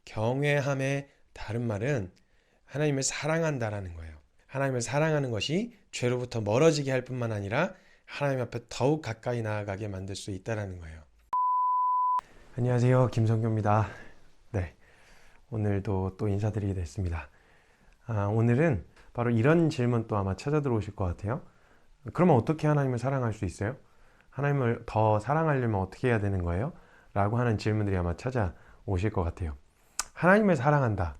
경외함의 다른 말은 하나님을 사랑한다라는 거예요. 하나님을 사랑하는 것이 죄로부터 멀어지게 할 뿐만 아니라 하나님 앞에 더욱 가까이 나아가게 만들 수 있다라는 거예요. 안녕하세요, 김성교입니다. 네, 오늘도 또 인사드리게 됐습니다. 오늘은 바로 이런 질문 또 아마 찾아 들어오실 것 같아요. 그러면 어떻게 하나님을 사랑할 수 있어요? 하나님을 더 사랑하려면 어떻게 해야 되는 거예요? 라고 하는 질문들이 아마 찾아오실 것 같아요. 하나님을 사랑한다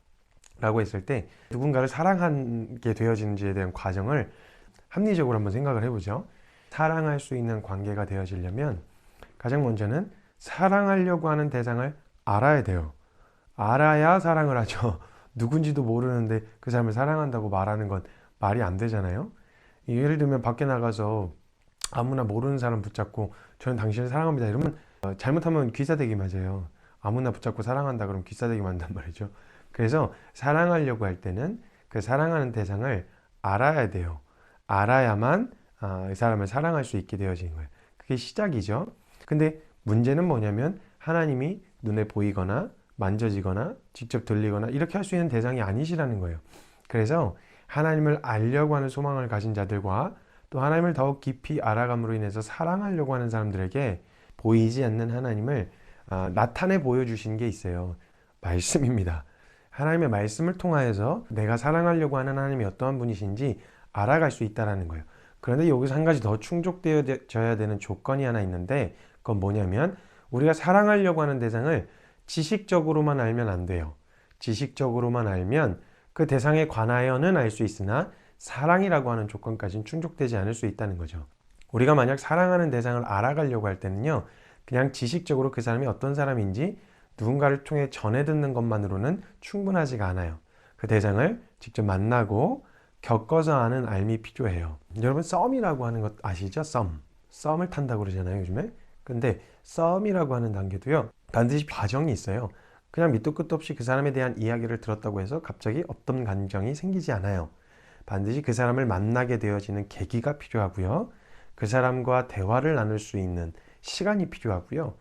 라고 했을 때 누군가를 사랑하게 되어지는지에 대한 과정을 합리적으로 한번 생각을 해보죠. 사랑할 수 있는 관계가 되어지려면 가장 먼저는 사랑하려고 하는 대상을 알아야 돼요. 알아야 사랑을 하죠. 누군지도 모르는데 그 사람을 사랑한다고 말하는 건 말이 안 되잖아요. 예를 들면 밖에 나가서 아무나 모르는 사람 붙잡고 저는 당신을 사랑합니다 이러면 잘못하면 귀싸대기 맞아요. 아무나 붙잡고 사랑한다 그러면 귀싸대기 맞는단 말이죠. 그래서 사랑하려고 할 때는 그 사랑하는 대상을 알아야 돼요. 알아야만 이 사람을 사랑할 수 있게 되어지는 거예요. 그게 시작이죠. 근데 문제는 뭐냐면 하나님이 눈에 보이거나 만져지거나 직접 들리거나 이렇게 할 수 있는 대상이 아니시라는 거예요. 그래서 하나님을 알려고 하는 소망을 가진 자들과 또 하나님을 더욱 깊이 알아감으로 인해서 사랑하려고 하는 사람들에게 보이지 않는 하나님을 나타내 보여주신 게 있어요. 말씀입니다. 하나님의 말씀을 통하여서 내가 사랑하려고 하는 하나님이 어떠한 분이신지 알아갈 수 있다는 거예요. 그런데 여기서 한 가지 더 충족되어져야 되는 조건이 하나 있는데 그건 뭐냐면 우리가 사랑하려고 하는 대상을 지식적으로만 알면 안 돼요. 지식적으로만 알면 그 대상에 관하여는 알 수 있으나 사랑이라고 하는 조건까지는 충족되지 않을 수 있다는 거죠. 우리가 만약 사랑하는 대상을 알아가려고 할 때는요, 그냥 지식적으로 그 사람이 어떤 사람인지 누군가를 통해 전해 듣는 것만으로는 충분하지가 않아요. 그 대상을 직접 만나고 겪어서 아는 알미 필요해요. 여러분 썸이라고 하는 것 아시죠? 썸을 탄다고 그러잖아요, 요즘에. 근데 썸이라고 하는 단계도요, 반드시 과정이 있어요. 그냥 밑도 끝도 없이 그 사람에 대한 이야기를 들었다고 해서 갑자기 어떤 감정이 생기지 않아요. 반드시 그 사람을 만나게 되어지는 계기가 필요하고요. 그 사람과 대화를 나눌 수 있는 시간이 필요하고요.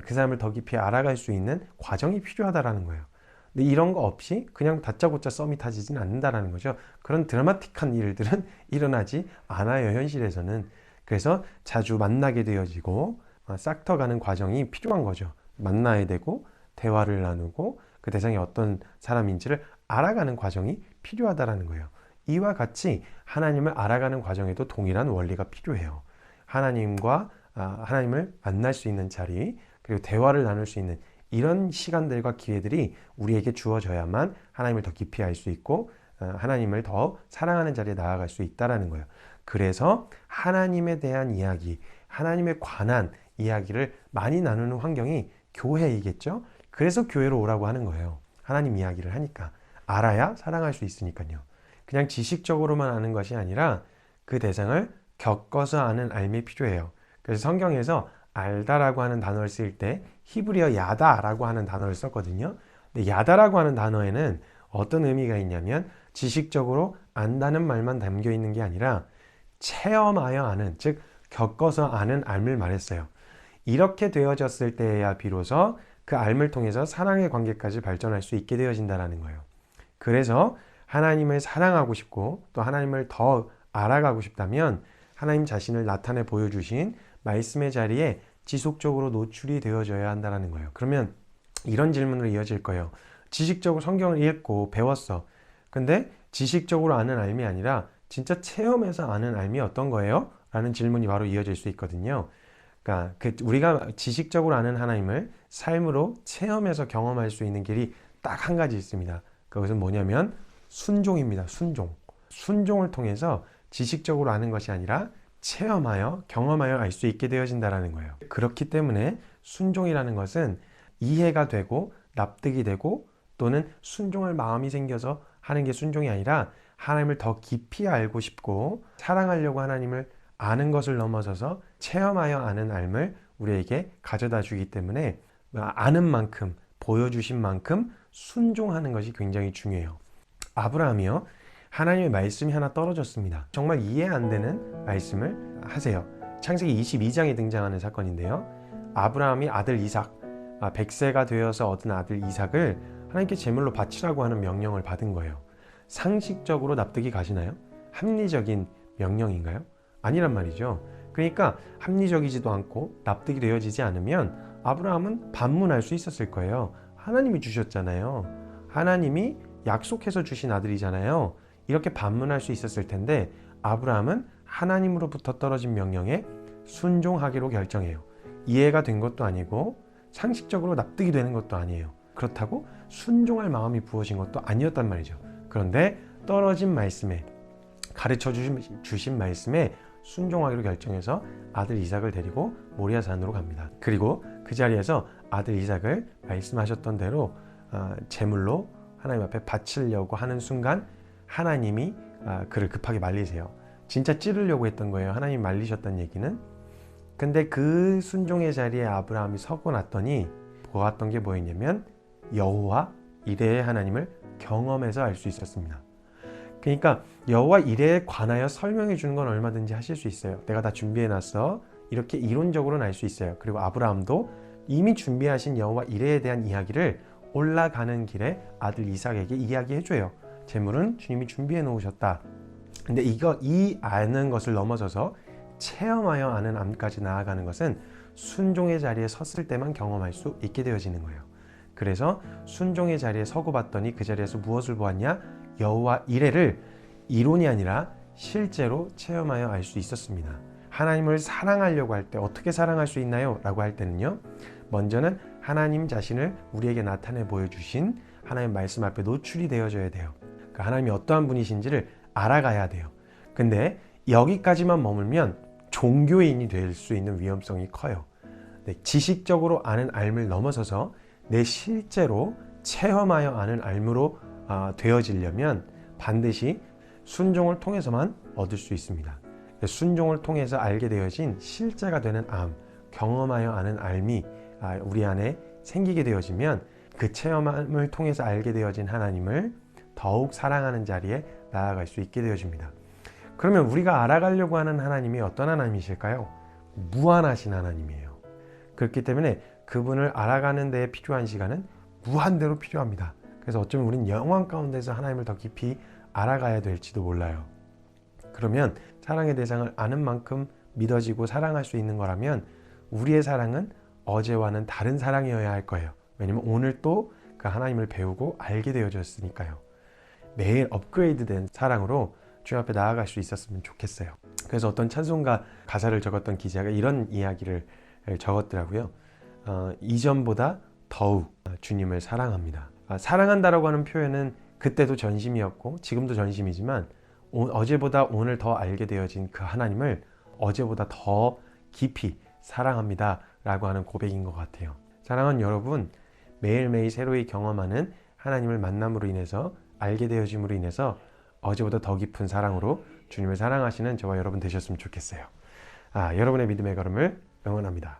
그 사람을 더 깊이 알아갈 수 있는 과정이 필요하다라는 거예요. 근데 이런 거 없이 그냥 다짜고짜 썸이 타지진 않는다라는 거죠. 그런 드라마틱한 일들은 일어나지 않아요, 현실에서는. 그래서 자주 만나게 되어지고 싹터가는 과정이 필요한 거죠. 만나야 되고 대화를 나누고 그 대상이 어떤 사람인지를 알아가는 과정이 필요하다라는 거예요. 이와 같이 하나님을 알아가는 과정에도 동일한 원리가 필요해요. 하나님을 만날 수 있는 자리, 그리고 대화를 나눌 수 있는 이런 시간들과 기회들이 우리에게 주어져야만 하나님을 더 깊이 알 수 있고 하나님을 더 사랑하는 자리에 나아갈 수 있다는 거예요. 그래서 하나님에 대한 이야기, 하나님에 관한 이야기를 많이 나누는 환경이 교회이겠죠. 그래서 교회로 오라고 하는 거예요. 하나님 이야기를 하니까. 알아야 사랑할 수 있으니까요. 그냥 지식적으로만 아는 것이 아니라 그 대상을 겪어서 아는 알미 필요해요. 그래서 성경에서 알다라고 하는 단어를 쓸 때 히브리어 야다라고 하는 단어를 썼거든요. 근데 야다라고 하는 단어에는 어떤 의미가 있냐면 지식적으로 안다는 말만 담겨 있는 게 아니라 체험하여 아는, 즉 겪어서 아는 알을 말했어요. 이렇게 되어졌을 때야 비로소 그 알을 통해서 사랑의 관계까지 발전할 수 있게 되어진다는 거예요. 그래서 하나님을 사랑하고 싶고 또 하나님을 더 알아가고 싶다면 하나님 자신을 나타내 보여주신 말씀의 자리에 지속적으로 노출이 되어져야 한다는 거예요. 그러면 이런 질문으로 이어질 거예요. 지식적으로 성경을 읽고 배웠어. 근데 지식적으로 아는 알미 아니라 진짜 체험해서 아는 알미 어떤 거예요? 라는 질문이 바로 이어질 수 있거든요. 그러니까 우리가 지식적으로 아는 하나님을 삶으로 체험해서 경험할 수 있는 길이 딱 한 가지 있습니다. 그것은 뭐냐면 순종입니다. 순종을 통해서 지식적으로 아는 것이 아니라 체험하여 경험하여 알 수 있게 되어진다는 거예요. 그렇기 때문에 순종이라는 것은 이해가 되고 납득이 되고 또는 순종할 마음이 생겨서 하는 게 순종이 아니라 하나님을 더 깊이 알고 싶고 사랑하려고 하나님을 아는 것을 넘어서서 체험하여 아는 알을 우리에게 가져다 주기 때문에 아는 만큼 보여주신 만큼 순종하는 것이 굉장히 중요해요. 아브라함이요, 하나님의 말씀이 하나 떨어졌습니다. 정말 이해 안 되는 말씀을 하세요. 창세기 22장에 등장하는 사건인데요. 아브라함이 아들 이삭, 100세가 되어서 얻은 아들 이삭을 하나님께 제물로 바치라고 하는 명령을 받은 거예요. 상식적으로 납득이 가시나요? 합리적인 명령인가요? 아니란 말이죠. 그러니까 합리적이지도 않고 납득이 되어지지 않으면 아브라함은 반문할 수 있었을 거예요. 하나님이 주셨잖아요. 하나님이 약속해서 주신 아들이잖아요. 이렇게 반문할 수 있었을 텐데 아브라함은 하나님으로부터 떨어진 명령에 순종하기로 결정해요. 이해가 된 것도 아니고 상식적으로 납득이 되는 것도 아니에요. 그렇다고 순종할 마음이 부어진 것도 아니었단 말이죠. 그런데 떨어진 말씀에, 가르쳐 주신 말씀에 순종하기로 결정해서 아들 이삭을 데리고 모리아 산으로 갑니다. 그리고 그 자리에서 아들 이삭을 말씀하셨던 대로 제물로 하나님 앞에 바치려고 하는 순간 하나님이 그를 급하게 말리세요. 진짜 찌르려고 했던 거예요. 하나님이 말리셨다는 얘기는. 근데 그 순종의 자리에 아브라함이 서고 났더니 보았던 게 뭐였냐면 여호와 이레의 하나님을 경험해서 알 수 있었습니다. 그러니까 여호와 이레에 관하여 설명해 주는 건 얼마든지 하실 수 있어요. 내가 다 준비해 놨어. 이렇게 이론적으로는 알 수 있어요. 그리고 아브라함도 이미 준비하신 여호와 이레에 대한 이야기를 올라가는 길에 아들 이삭에게 이야기해 줘요. 제물은 주님이 준비해 놓으셨다. 근데 이 아는 것을 넘어서서 체험하여 아는 암까지 나아가는 것은 순종의 자리에 섰을 때만 경험할 수 있게 되어지는 거예요. 그래서 순종의 자리에 서고 봤더니 그 자리에서 무엇을 보았냐? 여호와 이레를 이론이 아니라 실제로 체험하여 알 수 있었습니다. 하나님을 사랑하려고 할 때 어떻게 사랑할 수 있나요? 라고 할 때는요, 먼저는 하나님 자신을 우리에게 나타내 보여주신 하나님 말씀 앞에 노출이 되어져야 돼요. 그러니까 하나님이 어떠한 분이신지를 알아가야 돼요. 근데 여기까지만 머물면 종교인이 될 수 있는 위험성이 커요. 지식적으로 아는 알을 넘어서서 내 실제로 체험하여 아는 알므로 되어지려면 반드시 순종을 통해서만 얻을 수 있습니다. 순종을 통해서 알게 되어진 실제가 되는 암, 경험하여 아는 알미 우리 안에 생기게 되어지면 그 체험을 통해서 알게 되어진 하나님을 더욱 사랑하는 자리에 나아갈 수 있게 되어집니다. 그러면 우리가 알아가려고 하는 하나님이 어떤 하나님이실까요? 무한하신 하나님이에요. 그렇기 때문에 그분을 알아가는 데에 필요한 시간은 무한대로 필요합니다. 그래서 어쩌면 우리는 영원 가운데서 하나님을 더 깊이 알아가야 될지도 몰라요. 그러면 사랑의 대상을 아는 만큼 믿어지고 사랑할 수 있는 거라면 우리의 사랑은 어제와는 다른 사랑이어야 할 거예요. 왜냐면 오늘 또 그 하나님을 배우고 알게 되어졌으니까요. 매일 업그레이드된 사랑으로 주님 앞에 나아갈 수 있었으면 좋겠어요. 그래서 어떤 찬송가 가사를 적었던 기자가 이런 이야기를 적었더라고요. 이전보다 더욱 주님을 사랑합니다. 사랑한다라고 하는 표현은 그때도 전심이었고 지금도 전심이지만 어제보다 오늘 더 알게 되어진 그 하나님을 어제보다 더 깊이 사랑합니다 라고 하는 고백인 것 같아요. 사랑하는 여러분, 매일매일 새로이 경험하는 하나님을 만남으로 인해서 알게 되어짐으로 인해서 어제보다 더 깊은 사랑으로 주님을 사랑하시는 저와 여러분 되셨으면 좋겠어요. 여러분의 믿음의 걸음을 응원합니다.